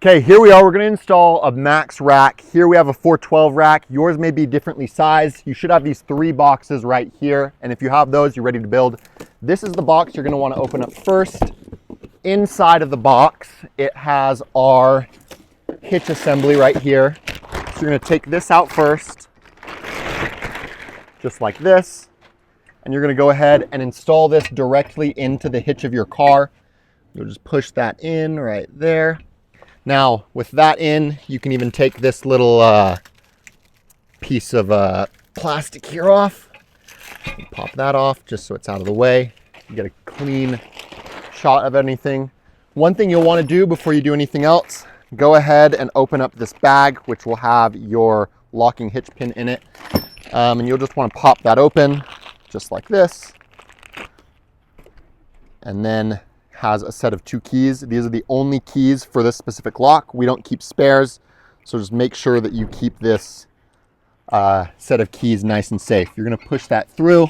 Okay, here we are. We're going to install a max rack. Here we have a 412 rack. Yours may be differently sized. You should have these 3 boxes right here. And if you have those, you're ready to build. This is the box you're going to want to open up first. Inside of the box, it has our hitch assembly right here. So you're going to take this out first, just like this. And you're going to go ahead and install this directly into the hitch of your car. You'll just push that in right there. Now, with that in, you can even take this little piece of plastic here off. Pop that off just so it's out of the way. You get a clean shot of anything. One thing you'll want to do before you do anything else, go ahead and open up this bag, which will have your locking hitch pin in it. And you'll just want to pop that open just like this. And then has a set of 2 keys. These are the only keys for this specific lock. We don't keep spares, so just make sure that you keep this set of keys nice and safe. You're going to push that through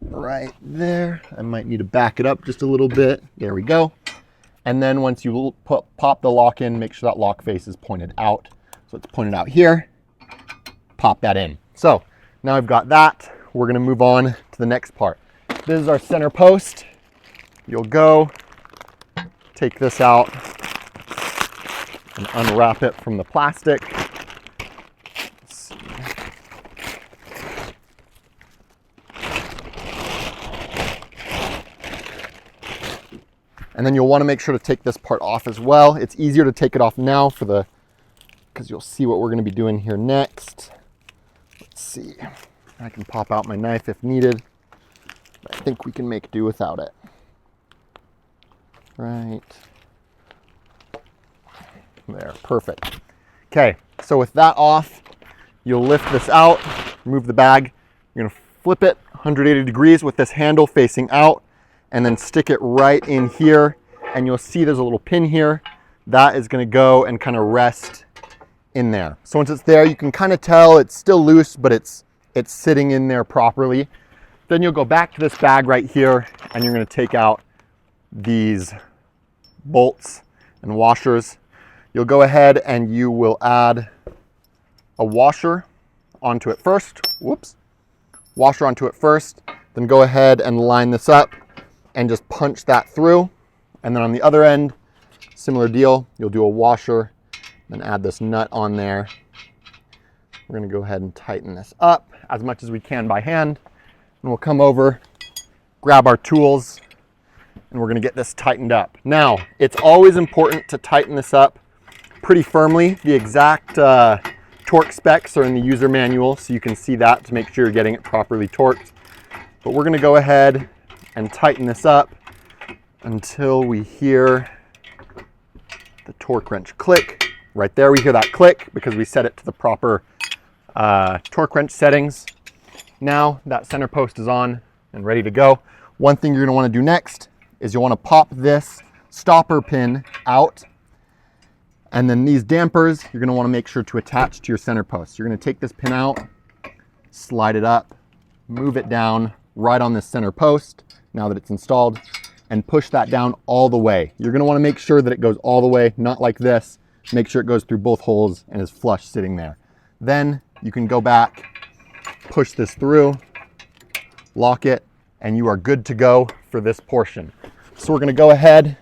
right there. I might need to back it up just a little bit. There we go. And then once you pop the lock in, make sure that lock face is pointed out. So it's pointed out here. Pop that in. So now I've got that. We're going to move on to the next part. This is our center post. You'll go take this out and unwrap it from the plastic. Let's see. And then you'll want to make sure to take this part off as well. It's easier to take it off now because you'll see what we're going to be doing here next. Let's see. I can pop out my knife if needed, but I think we can make do without it. Right there, perfect. Okay, so with that off, you'll lift this out, remove the bag. You're gonna flip it 180 degrees with this handle facing out, and then stick it right in here. And you'll see there's a little pin here. That is gonna go and kind of rest in there. So once it's there, you can kind of tell it's still loose, but it's sitting in there properly. Then you'll go back to this bag right here, and you're gonna take out these bolts and washers. You'll go ahead and you will add a washer onto it first. Whoops. Washer onto it first. Then go ahead and line this up and just punch that through. And then on the other end, similar deal. You'll do a washer, then add this nut on there. We're going to go ahead and tighten this up as much as we can by hand. And we'll come over, grab our tools, and we're going to get this tightened up. Now, it's always important to tighten this up pretty firmly. The exact torque specs are in the user manual, so you can see that to make sure you're getting it properly torqued. But we're going to go ahead and tighten this up until we hear the torque wrench click. Right there, we hear that click because we set it to the proper torque wrench settings. Now that center post is on and ready to go. One thing you're going to want to do next is you'll want to pop this stopper pin out, and then these dampers you're going to want to make sure to attach to your center post. You're going to take this pin out, slide it up, move it down right on this center post now that it's installed, and push that down all the way. You're going to want to make sure that it goes all the way, not like this. Make sure it goes through both holes and is flush sitting there. Then you can go back, push this through, lock it, and you are good to go for this portion. So we're going to go ahead.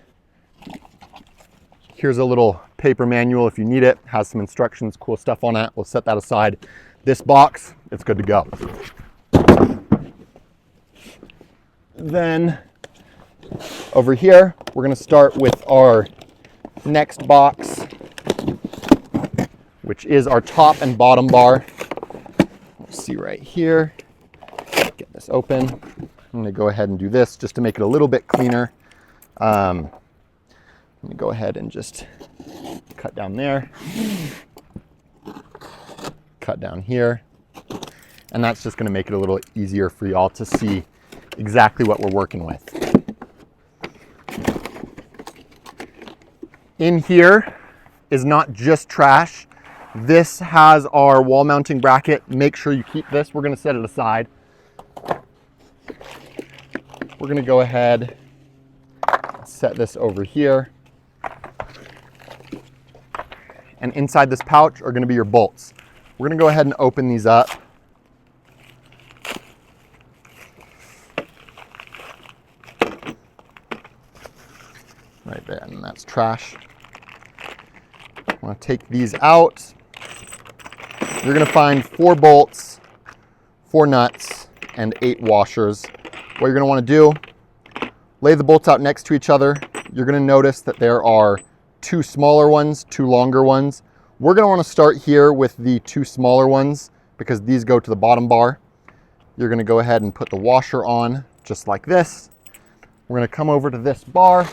Here's a little paper manual if you need it. Has some instructions, cool stuff on it. We'll set that aside. This box, it's good to go. Then over here, we're going to start with our next box, which is our top and bottom bar. We'll see right here. Get this open. I'm going to go ahead and do this just to make it a little bit cleaner. I'm going to go ahead and just cut down there, cut down here, and that's just going to make it a little easier for y'all to see exactly what we're working with. In here is not just trash. This has our wall mounting bracket. Make sure you keep this. We're going to set it aside. We're going to go ahead and set this over here. and inside this pouch are going to be your bolts. We're going to go ahead and open these up. Right there, and that's trash. I want to take these out. You're going to find 4 bolts, 4 nuts, and 8 washers. What you're going to want to do, lay the bolts out next to each other. You're going to notice that there are 2 smaller ones, 2 longer ones. We're going to want to start here with the 2 smaller ones because these go to the bottom bar. You're going to go ahead and put the washer on just like this. We're going to come over to this bar,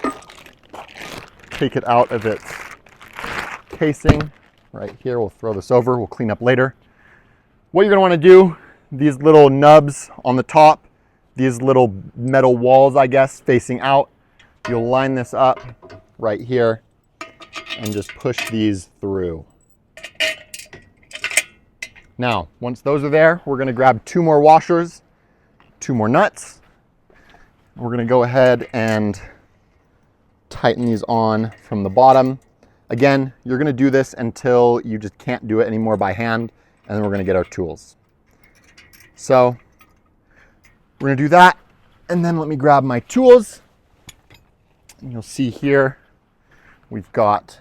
take it out of its casing right here. We'll throw this over, we'll clean up later. What you're going to want to do, these little nubs on the top, these little metal walls, I guess, facing out, you'll line this up right here and just push these through. Now, once those are there, we're going to grab 2 more washers, 2 more nuts. We're going to go ahead and tighten these on from the bottom. Again, you're going to do this until you just can't do it anymore by hand, and then we're going to get our tools. So we're going to do that, and then let me grab my tools. And you'll see here we've got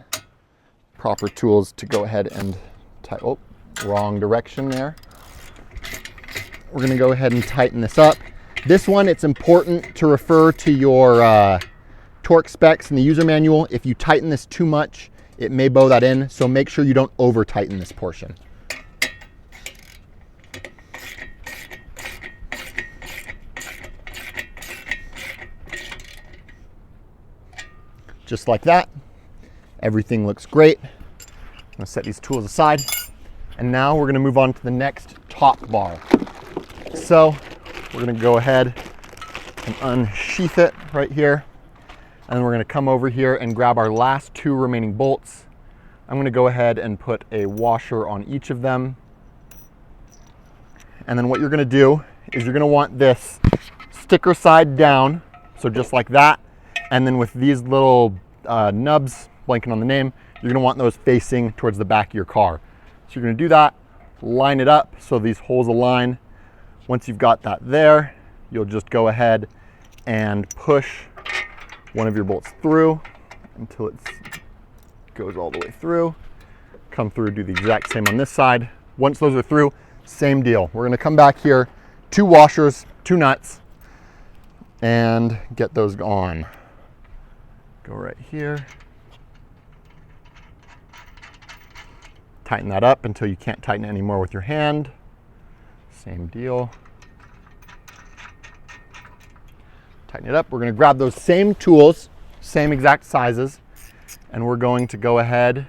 proper tools to go ahead and tighten. Oh, wrong direction there. We're going to go ahead and tighten this up. This one, it's important to refer to your torque specs in the user manual. If you tighten this too much, it may bow that in, so make sure you don't over tighten this portion. Just like that. Everything looks great. I'm going to set these tools aside, and now we're going to move on to the next top bar. So we're going to go ahead and unsheath it right here. And then we're going to come over here and grab our last 2 remaining bolts. I'm going to go ahead and put a washer on each of them. And then what you're going to do is you're going to want this sticker side down, so just like that. And then with these little nubs, blanking on the name, you're going to want those facing towards the back of your car. So you're going to do that, line it up so these holes align. Once you've got that there, you'll just go ahead and push one of your bolts through until it goes all the way through. Come through, do the exact same on this side. Once those are through, same deal. We're going to come back here, 2 washers, 2 nuts, and get those on. Go right here. Tighten that up until you can't tighten it anymore with your hand. Same deal. Tighten it up. We're going to grab those same tools, same exact sizes, and we're going to go ahead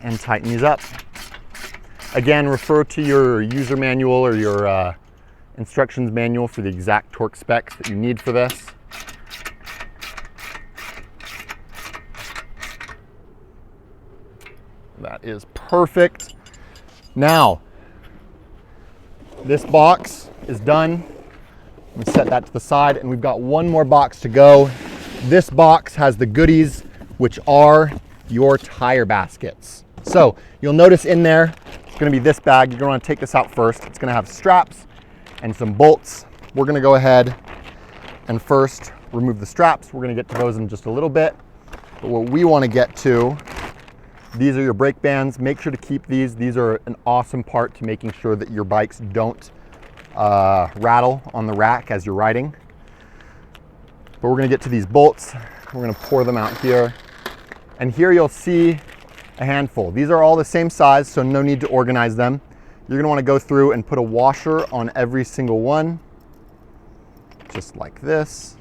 and tighten these up. Again, refer to your user manual or your instructions manual for the exact torque specs that you need for this. That is perfect. Now, this box is done. Let me set that to the side, and we've got one more box to go. This box has the goodies, which are your tire baskets. So you'll notice in there, it's gonna be this bag. You're gonna wanna take this out first. It's gonna have straps and some bolts. We're gonna go ahead and first remove the straps. We're gonna get to those in just a little bit. But what we wanna get to, these are your brake bands. Make sure to keep these. These are an awesome part to making sure that your bikes don't rattle on the rack as you're riding. But we're gonna get to these bolts. We're gonna pour them out here. And here you'll see a handful. These are all the same size, so no need to organize them. You're gonna wanna go through and put a washer on every single one, just like this.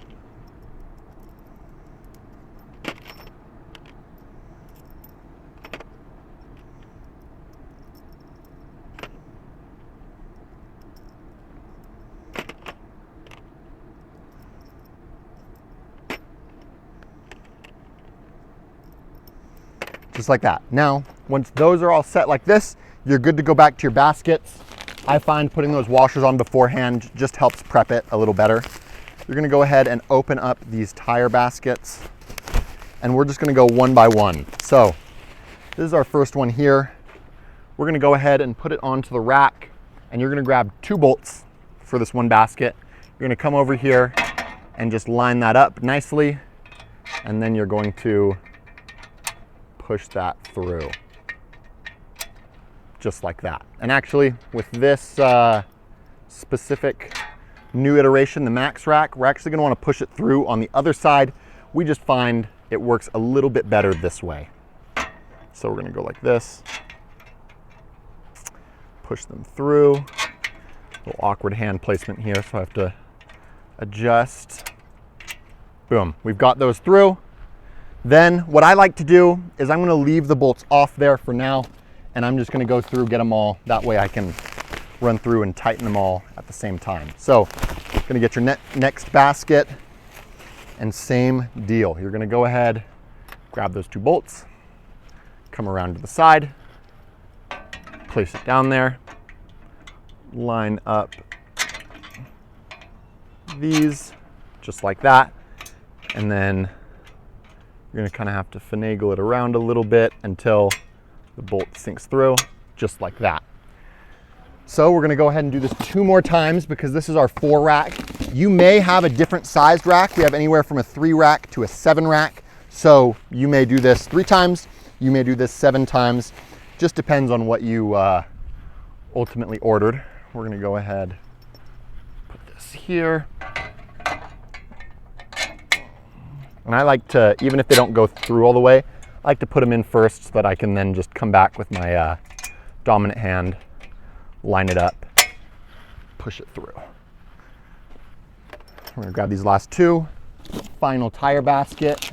Just like that. Now, once those are all set like this, you're good to go back to your baskets. I find putting those washers on beforehand just helps prep it a little better. You're gonna go ahead and open up these tire baskets, and we're just gonna go one by one. So This is our first one here. We're gonna go ahead and put it onto the rack, and you're gonna grab 2 bolts for this one basket. You're gonna come over here and just line that up nicely, and then you're going to push that through, just like that. And actually, with this specific new iteration, the Max rack, we're actually gonna wanna push it through on the other side. We just find it works a little bit better this way. So we're gonna go like this, push them through. A little awkward hand placement here, so I have to adjust. Boom, we've got those through. Then what I like to do is I'm gonna leave the bolts off there for now, and I'm just gonna go through, get them all. That way I can run through and tighten them all at the same time. So, gonna get your next basket, and same deal. You're gonna go ahead, grab those 2 bolts, come around to the side, place it down there, line up these just like that, and then you're gonna kind of have to finagle it around a little bit until the bolt sinks through, just like that. So we're gonna go ahead and do this 2 more times because this is our 4 rack. You may have a different sized rack. We have anywhere from a 3 rack to a 7 rack. So you may do this 3 times, you may do this 7 times. Just depends on what you ultimately ordered. We're gonna go ahead, put this here. And I like to, even if they don't go through all the way, I like to put them in first so that I can then just come back with my dominant hand, line it up, push it through. We're gonna grab these last 2, final tire basket.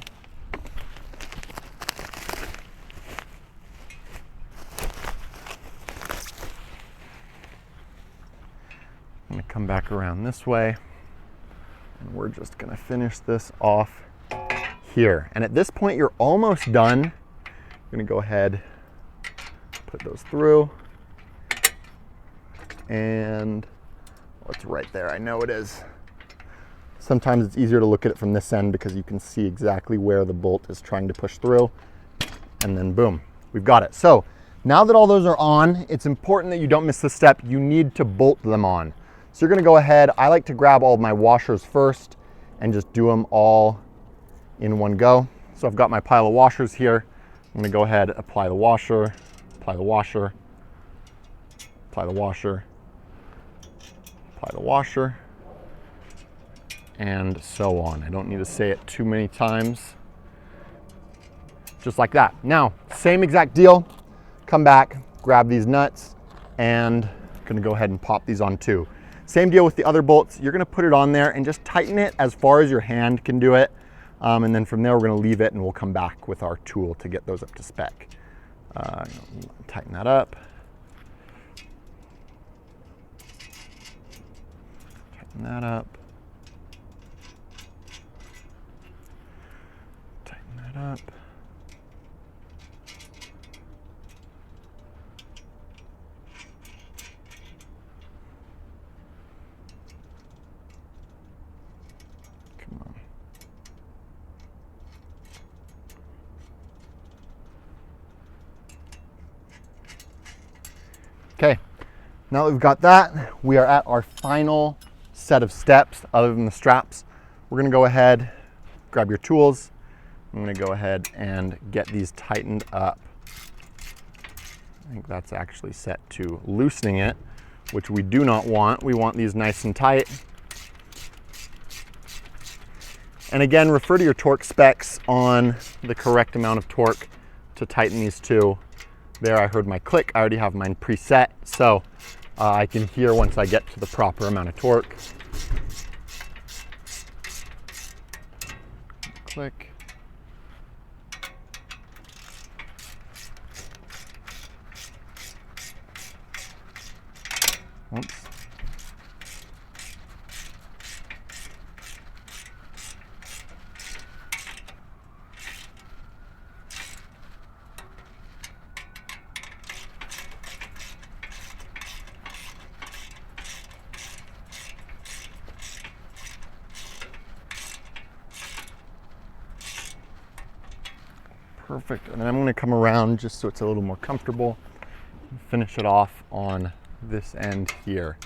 I'm gonna come back around this way, and we're just gonna finish this off here. And at this point, you're almost done. I'm gonna go ahead, put those through, and oh, it's right there. I know it is. Sometimes it's easier to look at it from this end because you can see exactly where the bolt is trying to push through, and then boom, we've got it. So now that all those are on, it's important that you don't miss this step. You need to bolt them on. So you're gonna go ahead, I like to grab all of my washers first and just do them all in one go. So I've got my pile of washers here. I'm gonna go ahead, apply the washer, apply the washer, apply the washer, apply the washer, and so on. I don't need to say it too many times. Just like that. Now, same exact deal. Come back, grab these nuts, and gonna go ahead and pop these on too. Same deal with the other bolts. You're gonna put it on there and just tighten it as far as your hand can do it. And then from there, we're gonna leave it and we'll come back with our tool to get those up to spec. Tighten that up. Tighten that up. Tighten that up. Okay, now that we've got that, we are at our final set of steps other than the straps. We're gonna go ahead, grab your tools. I'm gonna go ahead and get these tightened up. I think that's actually set to loosening it, which we do not want. We want these nice and tight. And again, refer to your torque specs on the correct amount of torque to tighten these 2. There, I heard my click. I already have mine preset, so I can hear once I get to the proper amount of torque. Click. Oops. Perfect. And then I'm going to come around just so it's a little more comfortable and finish it off on this end here.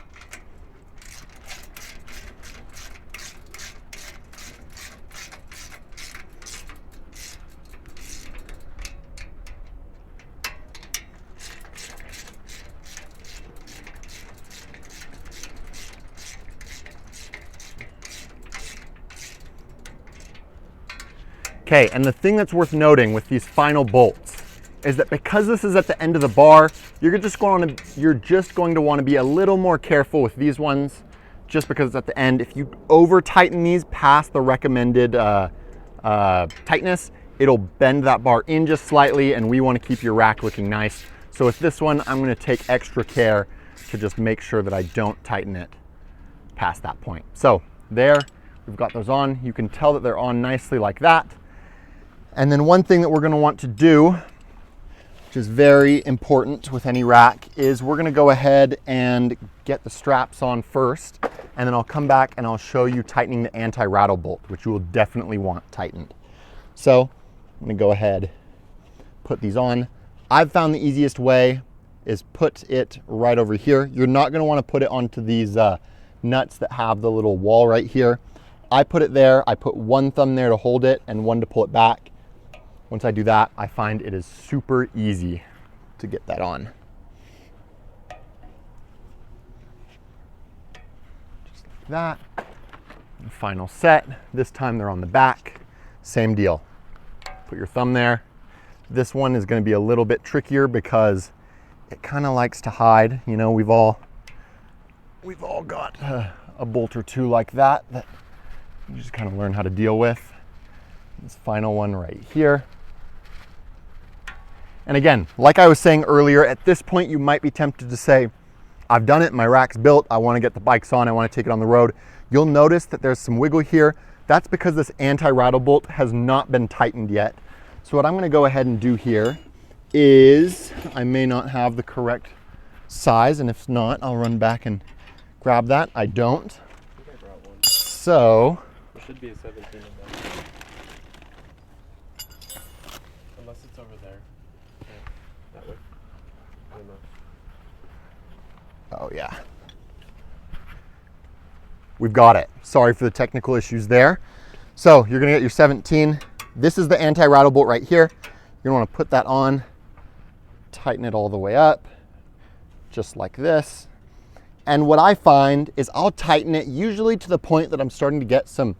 Okay, and the thing that's worth noting with these final bolts is that because this is at the end of the bar, you're just going to want to be a little more careful with these ones, just because it's at the end. If you over tighten these past the recommended tightness, it'll bend that bar in just slightly, and we want to keep your rack looking nice. So with this one, I'm going to take extra care to just make sure that I don't tighten it past that point. So there, we've got those on. You can tell that they're on nicely like that. And then one thing that we're going to want to do, which is very important with any rack, is we're going to go ahead and get the straps on first, and then I'll come back and I'll show you tightening the anti-rattle bolt, which you will definitely want tightened. So I'm going to go ahead, put these on. I've found the easiest way is put it right over here. You're not going to want to put it onto these nuts that have the little wall right here. I put it there. I put one thumb there to hold it and one to pull it back. Once I do that, I find it is super easy to get that on. Just like that. And final set. This time they're on the back. Same deal. Put your thumb there. This one is going to be a little bit trickier because it kind of likes to hide. You know, we've all got a bolt or two like that you just kind of learn how to deal with. This final one right here. And again, like I was saying earlier, at this point you might be tempted to say, I've done it, my rack's built, I want to get the bikes on, I want to take it on the road. You'll notice that there's some wiggle here. That's because this anti-rattle bolt has not been tightened yet. So what I'm going to go ahead and do here is, I may not have the correct size, and if not, I'll run back and grab that. I don't. I think I brought one. So, There should be a 17 in there. Unless it's over there. Okay. That way. I don't know. oh yeah. We've got it. Sorry for the technical issues there. So you're gonna get your 17. This is the anti-rattle bolt right here. You're gonna wanna put that on, tighten it all the way up, just like this. And what I find is I'll tighten it usually to the point that I'm starting to get some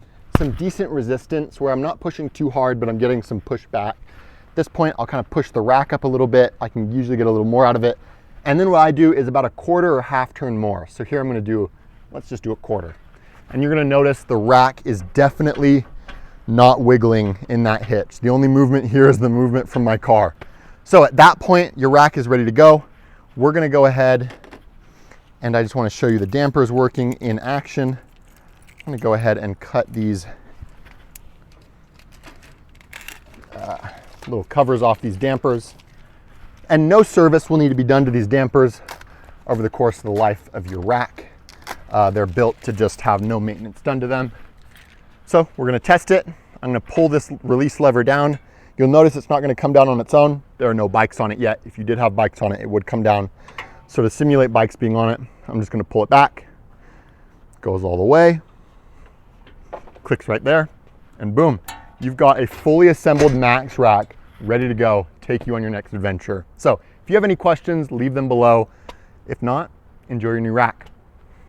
decent resistance where I'm not pushing too hard, but I'm getting some pushback. At this point, I'll kind of push the rack up a little bit. I can usually get a little more out of it. And then what I do is about a quarter or half turn more. So here I'm gonna do, let's just do a quarter. And you're gonna notice the rack is definitely not wiggling in that hitch. The only movement here is the movement from my car. So at that point, your rack is ready to go. We're gonna go ahead, and I just wanna show you the dampers working in action. I'm gonna go ahead and cut these little covers off these dampers. And no service will need to be done to these dampers over the course of the life of your rack. They're built to just have no maintenance done to them. So we're gonna test it. I'm gonna pull this release lever down. You'll notice it's not gonna come down on its own. There are no bikes on it yet. If you did have bikes on it, it would come down. So to simulate bikes being on it, I'm just gonna pull it back. Goes all the way, clicks right there, and boom. You've got a fully assembled Max rack ready to go, take you on your next adventure. So if you have any questions, leave them below. If not, enjoy your new rack.